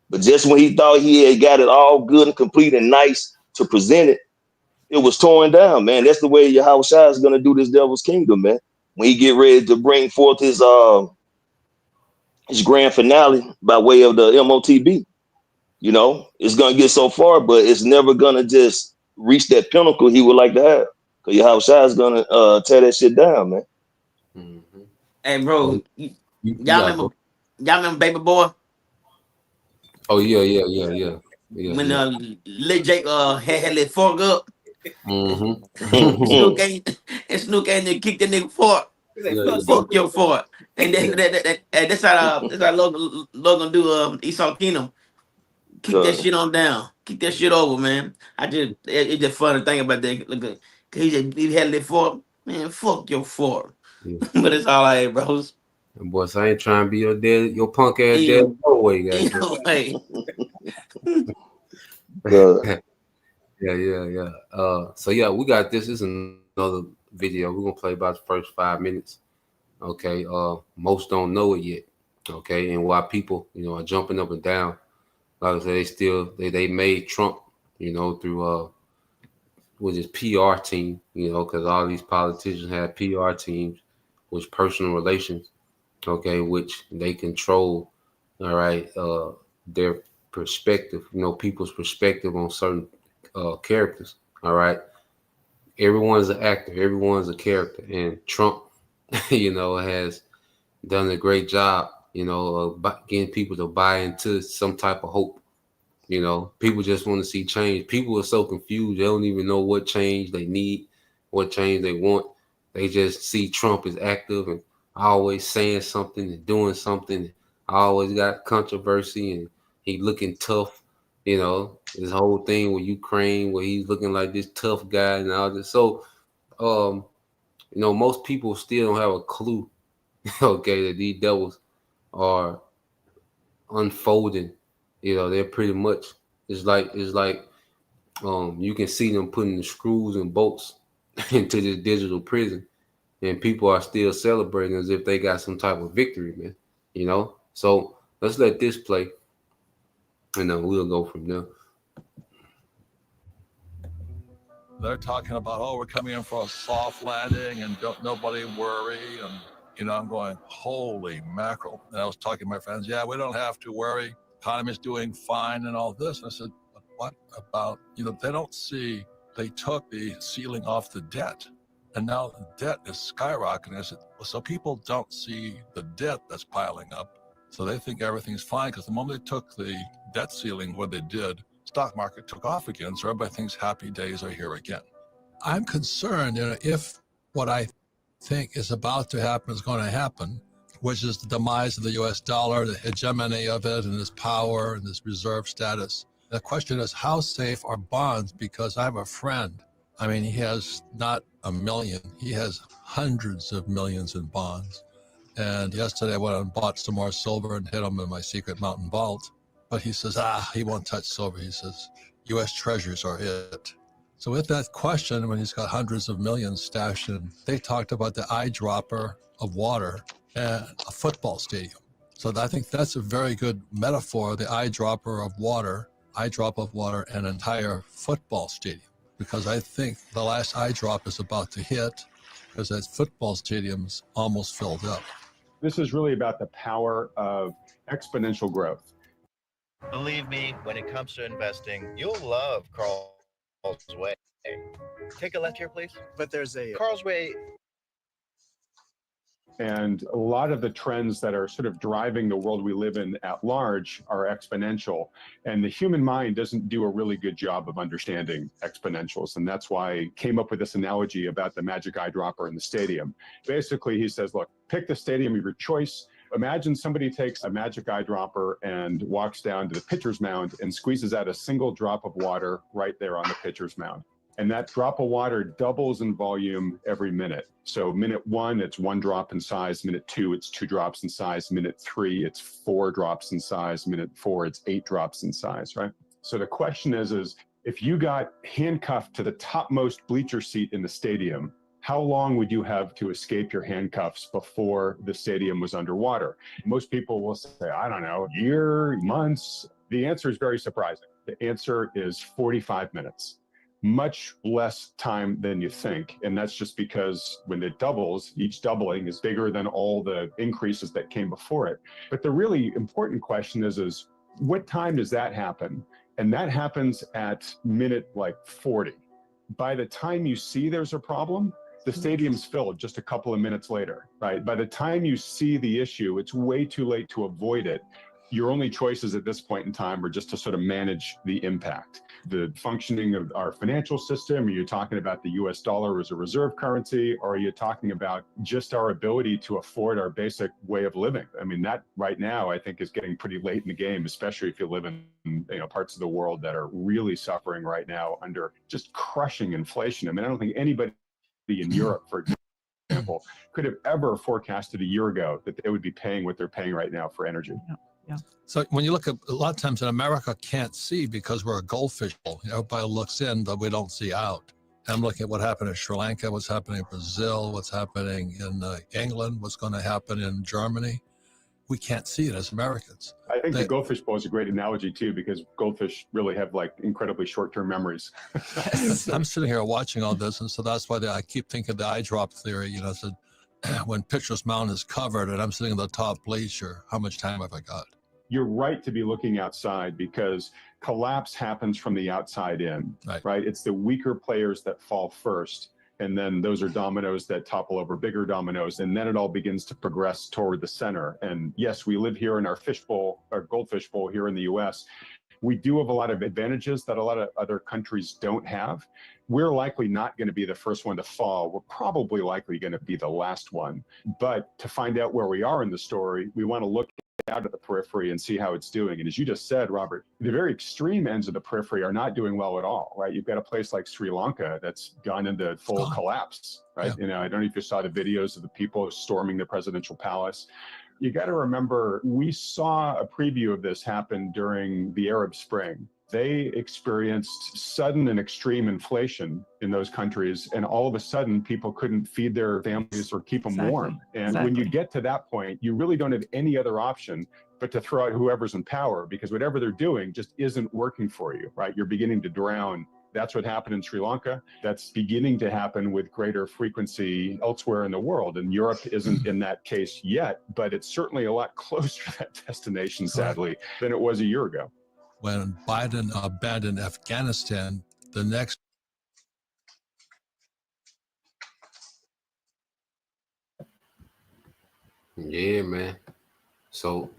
But just when he thought he had got it all good and complete and nice to present it, it was torn down, man. That's the way Yahweh Shai is gonna do this devil's kingdom, man. When he get ready to bring forth his grand finale by way of the MOTB, it's gonna get so far, but it's never gonna just reach that pinnacle he would like to have. Because Yahweh Shai is gonna tear that shit down, man. Mm-hmm. Hey, bro, y'all remember Baby Boy? Oh yeah. When Lil Jake had that fork up, Mm-hmm. Snook came and kicked that nigga fork. Fuck your fork. And that's how Logan do Esau Kingdom. Keep that shit on down. Keep that shit over, man. It's just fun to think about that. Look, he had that fork, man. Fuck your fork. Yeah. But it's all right, bros. Boys, I ain't trying to be your punk ass dad. No way, guys. Yeah. So yeah, we got this. This is another video. We're gonna play about the first 5 minutes. Okay. Most don't know it yet. Okay, and why people, are jumping up and down. Like I said, they made Trump, through with his PR team, because all these politicians have PR teams, which personal relations, okay, which they control, all right, their perspective, people's perspective on certain characters, all right. Everyone's an actor, everyone's a character, and Trump, has done a great job, of getting people to buy into some type of hope. People just want to see change. People are so confused. They don't even know what change they need, what change they want. They just see Trump as active and always saying something and doing something. Always got controversy and he looking tough. This whole thing with Ukraine where he's looking like this tough guy and all this. So, most people still don't have a clue, okay, that these devils are unfolding. They're pretty much, it's like you can see them putting the screws and bolts into this digital prison, and people are still celebrating as if they got some type of victory, man. So let's let this play, and then we'll go from there. They're talking about, oh, we're coming in for a soft landing and don't nobody worry. And, I'm going, holy mackerel. And I was talking to my friends, yeah, we don't have to worry. Economy's doing fine and all this. And I said, but what about, they don't see, they took the ceiling off the debt. And now the debt is skyrocketing. I said, well, so people don't see the debt that's piling up. So they think everything's fine because the moment they took the debt ceiling, what they did, stock market took off again. So everybody thinks happy days are here again. I'm concerned if what I think is about to happen is going to happen, which is the demise of the US dollar, the hegemony of it and its power and its reserve status. The question is, how safe are bonds? Because I have a friend. I mean, he has not a million, he has hundreds of millions in bonds. And yesterday I went and bought some more silver and hid them in my secret mountain vault. But he says, he won't touch silver. He says, U.S. treasuries are it. So with that question, when he's got hundreds of millions stashed in, they talked about the eyedropper of water and a football stadium. So I think that's a very good metaphor, the eyedropper of water, eyedrop of water, an entire football stadium. Because I think the last eyedrop is about to hit because that football stadium's almost filled up. This is really about the power of exponential growth. Believe me, when it comes to investing, you'll love Carl's Way. Take a left here, please. But there's a Carl's Way. And a lot of the trends that are sort of driving the world we live in at large are exponential. And the human mind doesn't do a really good job of understanding exponentials. And that's why I came up with this analogy about the magic eyedropper in the stadium. Basically, he says, look, pick the stadium of your choice. Imagine somebody takes a magic eyedropper and walks down to the pitcher's mound and squeezes out a single drop of water right there on the pitcher's mound. And that drop of water doubles in volume every minute. So minute 1, it's 1 drop in size. Minute 2, it's 2 drops in size. Minute 3, it's 4 drops in size. Minute 4, it's 8 drops in size, right? So the question is if you got handcuffed to the topmost bleacher seat in the stadium, how long would you have to escape your handcuffs before the stadium was underwater? Most people will say, I don't know, year, months. The answer is very surprising. The answer is 45 minutes. Much less time than you think. And that's just because when it doubles, each doubling is bigger than all the increases that came before it. But the really important question is what time does that happen? And that happens at minute 40. By the time you see there's a problem, the stadium's filled just a couple of minutes later, right? By the time you see the issue, it's way too late to avoid it. Your only choices at this point in time are just to sort of manage the impact. The functioning of our financial system, are you talking about the US dollar as a reserve currency, or are you talking about just our ability to afford our basic way of living? I mean, that right now, I think is getting pretty late in the game, especially if you live in parts of the world that are really suffering right now under just crushing inflation. I mean, I don't think anybody in Europe, for example, could have ever forecasted a year ago that they would be paying what they're paying right now for energy. Yeah. So when you look at a lot of times in America can't see because we're a goldfish bowl. Everybody looks in, but we don't see out. And I'm looking at what happened in Sri Lanka, what's happening in Brazil, what's happening in England, what's going to happen in Germany. We can't see it as Americans. I think the goldfish bowl is a great analogy too, because goldfish really have incredibly short-term memories. I'm sitting here watching all this, and so that's why I keep thinking the eyedrop theory. So when pitcher's mound is covered and I'm sitting in the top bleacher, how much time have I got? You're right to be looking outside because collapse happens from the outside in, right? It's the weaker players that fall first. And then those are dominoes that topple over bigger dominoes. And then it all begins to progress toward the center. And yes, we live here in our fishbowl, our goldfish bowl here in the US. We do have a lot of advantages that a lot of other countries don't have. We're likely not going to be the first one to fall. We're probably likely going to be the last one. But to find out where we are in the story, we want to look out at the periphery and see how it's doing. And as you just said, Robert, the very extreme ends of the periphery are not doing well at all, right? You've got a place like Sri Lanka that's gone into full collapse, right? Yeah. I don't know if you saw the videos of the people storming the presidential palace. You got to remember, we saw a preview of this happen during the Arab Spring. They experienced sudden and extreme inflation in those countries, and all of a sudden, people couldn't feed their families or keep them warm. And when you get to that point, you really don't have any other option but to throw out whoever's in power, because whatever they're doing just isn't working for you, right? You're beginning to drown That's what happened in Sri Lanka. That's beginning to happen with greater frequency elsewhere in the world. And Europe isn't in that case yet, but it's certainly a lot closer to that destination, sadly, than it was a year ago. When Biden abandoned Afghanistan, the next Yeah, man. So,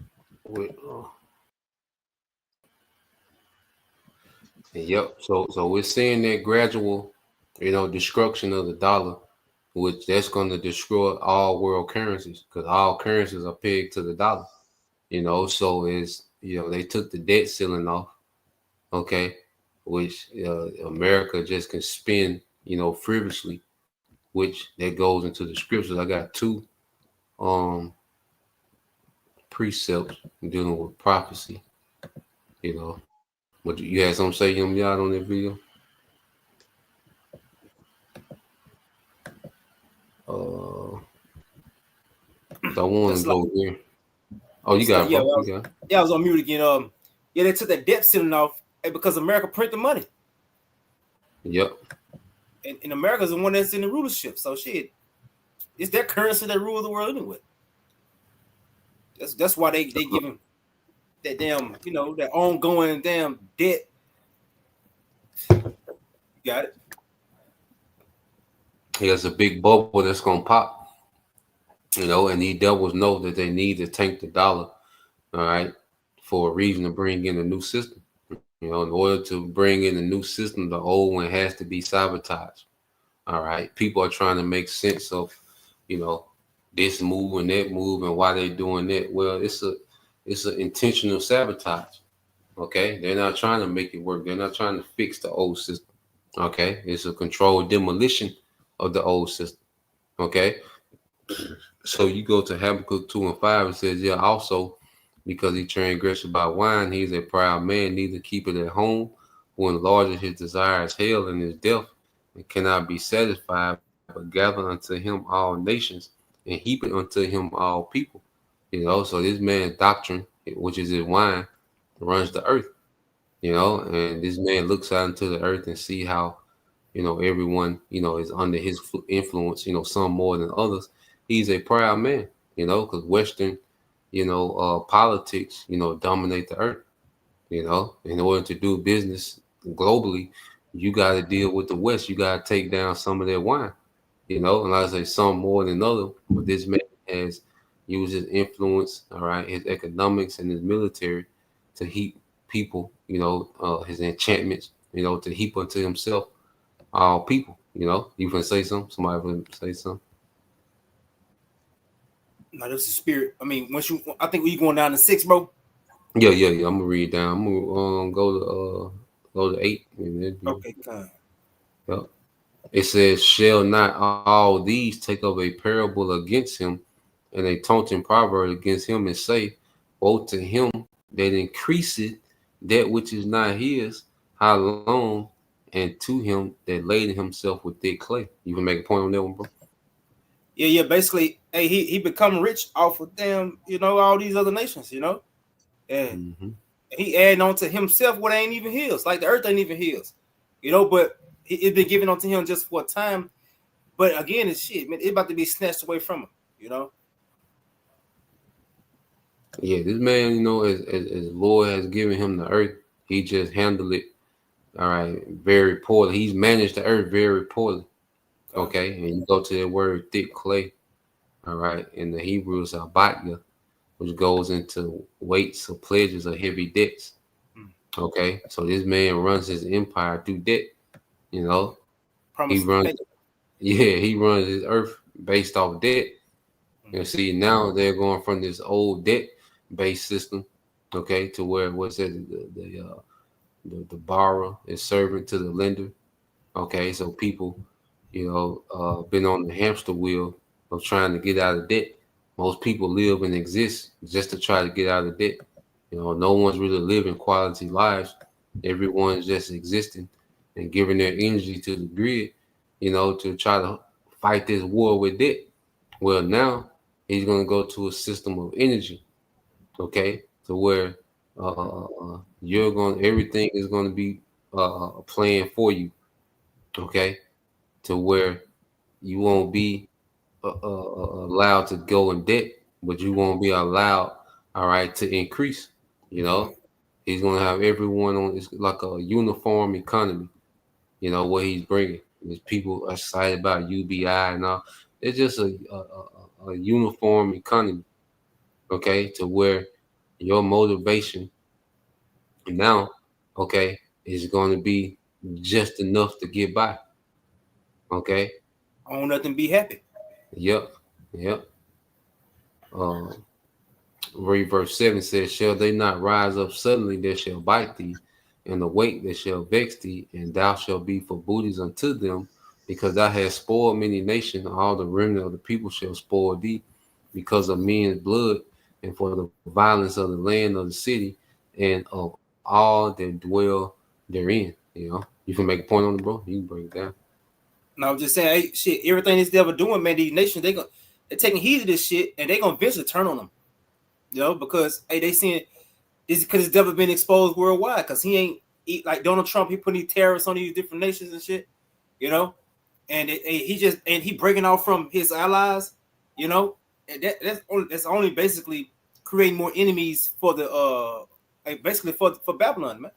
yep. So we're seeing that gradual, destruction of the dollar, which that's going to destroy all world currencies because all currencies are pegged to the dollar. So they took the debt ceiling off, okay, which America just can spend, frivolously, which that goes into the scriptures. I got two precepts dealing with prophecy, But you had something to say, y'all, on that video? So I want to go here. Oh, you got it, bro. I was on mute again. They took that debt ceiling off because America printed money. Yep. And America's the one that's in the rulership. So shit, it's their currency that rules the world anyway. That's why they give them that damn, that ongoing damn debt. You got it. There's a big bubble that's gonna pop. And these devils know that they need to tank the dollar, all right, for a reason to bring in a new system. In order to bring in a new system, the old one has to be sabotaged. All right. People are trying to make sense of, this move and that move and why they're doing that. Well, it's an intentional sabotage. Okay. They're not trying to make it work. They're not trying to fix the old system. Okay. It's a controlled demolition of the old system. Okay. So you go to Habakkuk 2:5, it says, yeah, also because he transgressed by wine, he's a proud man, neither keep it at home, who enlarges his desires hell and his death, and cannot be satisfied, but gather unto him all nations, and heap it unto him all people. So this man's doctrine, which is his wine, runs the earth. And this man looks out into the earth and see how, everyone, is under his influence, some more than others. He's a proud man, because Western, politics, dominate the earth. In order to do business globally, you got to deal with the West. You got to take down some of their wine, and like I say, some more than other. But this man has used his influence, all right, his economics and his military to heap people, his enchantments, to heap unto himself all people. You can say something. Somebody will say something. No, this is spirit. I mean, I think we going down to 6, bro. Yeah. I'm gonna read down. I'm gonna go to 8. Okay, fine. Yep. It says, "Shall not all these take up a parable against him, and a taunting proverb against him, and say, woe to him that increaseth that which is not his, how long, and to him that laden himself with thick clay." You can make a point on that one, bro. Yeah. Basically, hey, he become rich off of them, all these other nations, and he adding on to himself what ain't even his. Like the earth ain't even his, but it been given onto him just for a time. But again, it's shit, man. It's about to be snatched away from him, Yeah, this man, as Lord has given him the earth, he just handled it, all right, very poorly. He's managed the earth very poorly. Okay, and you go to that word thick clay, all right, in the Hebrew is abatya, which goes into weights or pledges or heavy debts. Okay, so this man runs his empire through debt. He runs his earth based off debt. And see, now they're going from this old debt-based system, okay, to where the borrower is servant to the lender. Okay, so people, been on the hamster wheel of trying to get out of debt. Most people live and exist just to try to get out of debt. No one's really living quality lives. Everyone's just existing and giving their energy to the grid, to try to fight this war with debt. Well, now he's going to go to a system of energy, okay, to where everything is going to be a plan for you, okay, to where you won't be allowed to go in debt, but you won't be allowed, all right, to increase. You know, he's gonna have everyone on. It's like a uniform economy. You know what he's bringing. There's people are excited about UBI and all. It's just a uniform economy, okay, to where your motivation now, okay, is going to be just enough to get by, okay. Own nothing, be happy. Yep, yep. Read verse 7 says, shall they not rise up suddenly that shall bite thee, and awake that shall vex thee, and thou shalt be for booties unto them, because thou hast spoiled many nations, all the remnant of the people shall spoil thee, because of men's blood, and for the violence of the land of the city, and of all that dwell therein. You know, you can make a point on it, bro. You can break it down. No, I'm just saying, hey, shit, everything this devil doing, man, these nations, they're taking heed of this shit, and they're gonna eventually turn on them. You know, because hey, they seeing this because it's devil been exposed worldwide, because he like Donald Trump, he putting these tariffs on these different nations and shit, you know, and he breaking off from his allies, you know, and that's only basically creating more enemies for the basically for Babylon, man.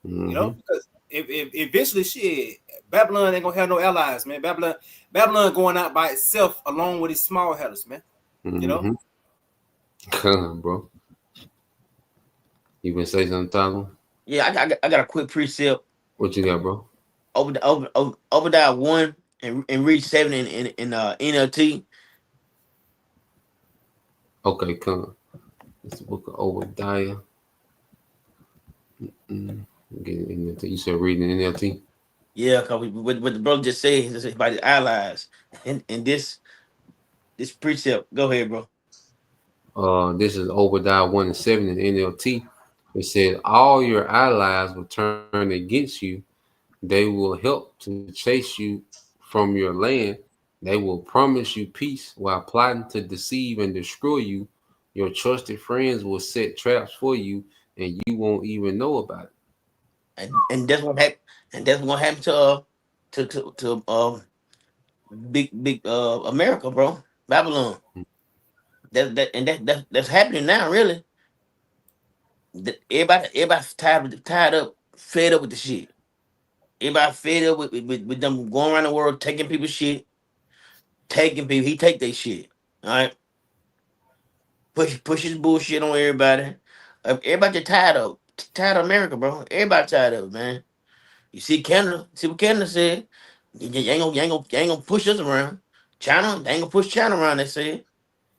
Mm-hmm. You know, because if eventually shit, Babylon ain't gonna have no allies, man. Babylon going out by itself along with its small headers, man. Mm-hmm. You know. Come on, bro. You been say something, Tyler? Yeah, I got a quick precept. What you got, bro? Obadiah 1 and read 7 in NLT. Okay, come on. It's the book of Obadiah. Get NLT. You said reading NLT? Yeah, because what the brother just said is about his allies. And this precept. Go ahead, bro. This is Obadiah 1 and 7 in NLT. It said, all your allies will turn against you. They will help to chase you from your land. They will promise you peace while plotting to deceive and destroy you. Your trusted friends will set traps for you, and you won't even know about it. And that's what happened. And that's what happened to big America, bro. Babylon. That's happening now, really. Everybody's tired up, fed up with the shit. Everybody fed up with them going around the world taking people's shit, taking people. He take their shit. All right. Push his bullshit on everybody. Everybody tired of America, bro. Everybody tired of it, man. You see Canada. See what Canada said. You ain't gonna push us around. China, they ain't gonna push China around. They said.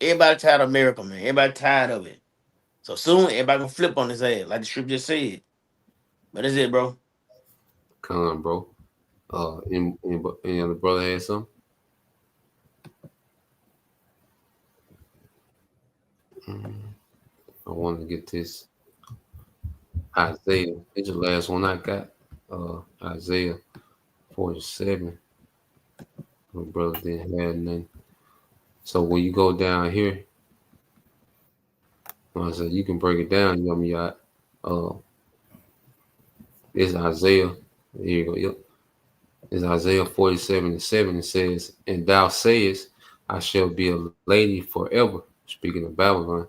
Everybody tired of America, man. Everybody tired of it. So soon, everybody gonna flip on his ass, like the script just said. But that's it, bro. Come on, bro. Any other brother had something? I want to get this Isaiah. It's the last one I got. Isaiah 47. My brother didn't have nothing. So when you go down here, I said you can break it down, Yummy Yacht. It's Isaiah. Here you go. Yep. It's Isaiah 47 and 7. It says, and thou sayest, I shall be a lady forever. Speaking of Babylon,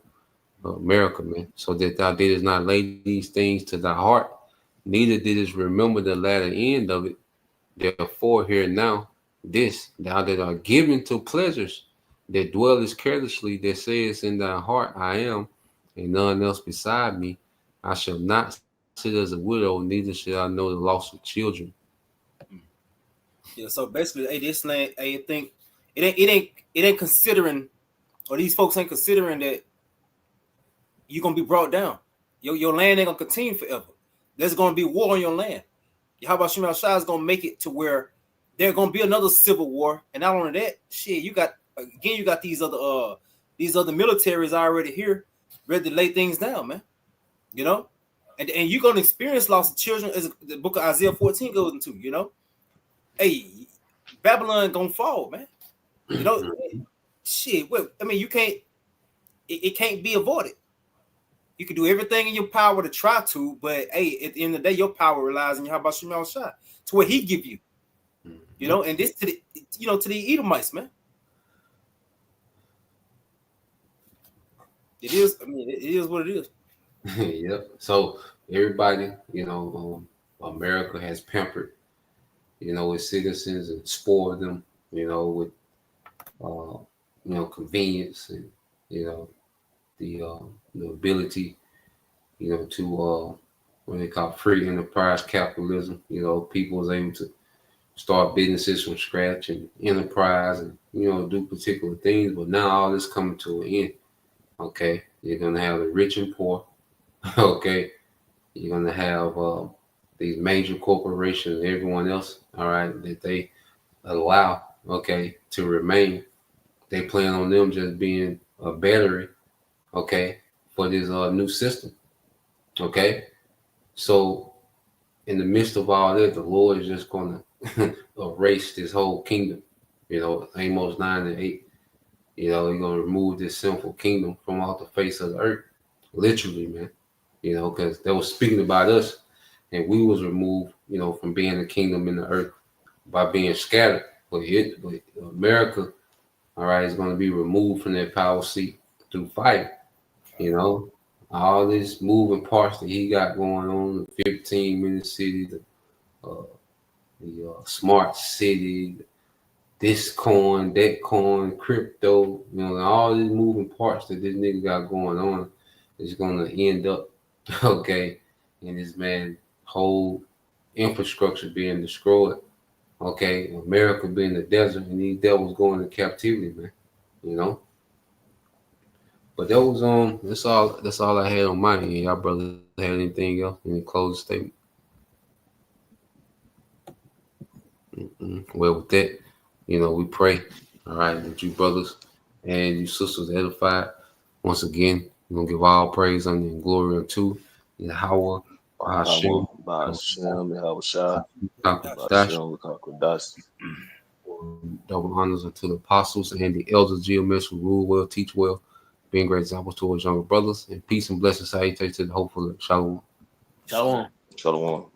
America, man. So that thou didst not lay these things to thy heart, neither didst remember the latter end of it. Therefore, hear now this, thou that art given to pleasures, that dwellest carelessly, that says in thy heart, I am, and none else beside me. I shall not sit as a widow, neither shall I know the loss of children. Yeah, so basically, hey, this land, I think it ain't considering, or these folks ain't considering that you're gonna be brought down. Your land ain't gonna continue forever. There's gonna be war on your land. How about Shemal Shah is gonna make it to where there's gonna be another civil war, and not only that, shit, you got these other militaries already here, ready to lay things down, man. You know, and you're gonna experience loss of children, as the book of Isaiah 14 goes into. You know, hey, Babylon gonna fall, man. You know, shit. Well, I mean, you can't. It can't be avoided. You can do everything in your power to try to, but hey, at the end of the day, your power relies on you. How about Shimei Shai? To what he give you, you know, and this to the, you know, to the Edomites, man. It is. I mean, it is what it is. Yep. So everybody, you know, America has pampered, you know, its citizens and spoiled them, you know, with, you know, convenience and, you know, the ability, you know, to what they call free enterprise capitalism. You know, people was able to start businesses from scratch and enterprise and, you know, do particular things. But now all this coming to an end. Okay, you're gonna have the rich and poor. Okay, you're gonna have these major corporations and everyone else. All right, that they allow, okay, to remain. They plan on them just being a battery, okay, for this new system. Okay, so in the midst of all that, the Lord is just gonna erase this whole kingdom. You know, Amos 9:8. You know, he's gonna remove this sinful kingdom from off the face of the earth, literally, man. You know, because they were speaking about us, and we was removed, you know, from being a kingdom in the earth by being scattered. But America, all right, is going to be removed from that power seat through fire. You know, all these moving parts that he got going on, the 15-minute city, the smart city, this coin, that coin, crypto, you know, all these moving parts that this nigga got going on is going to end up, okay, in this man whole infrastructure being destroyed. Okay, America being the desert and these devils going to captivity, man. You know. But that was that's all I had on my end. Y'all brothers had anything else? Any closing statement? Well, with that, you know, we pray, all right, that you brothers and you sisters edified. Once again, we're gonna give all praise and glory unto Yahweh, Hashem, double honors unto the apostles and the elders, GMS, who rule well, teach well, being great examples towards younger brothers, and peace and blessings, salutations to the hopeful. Shalom. Shalom. Shalom.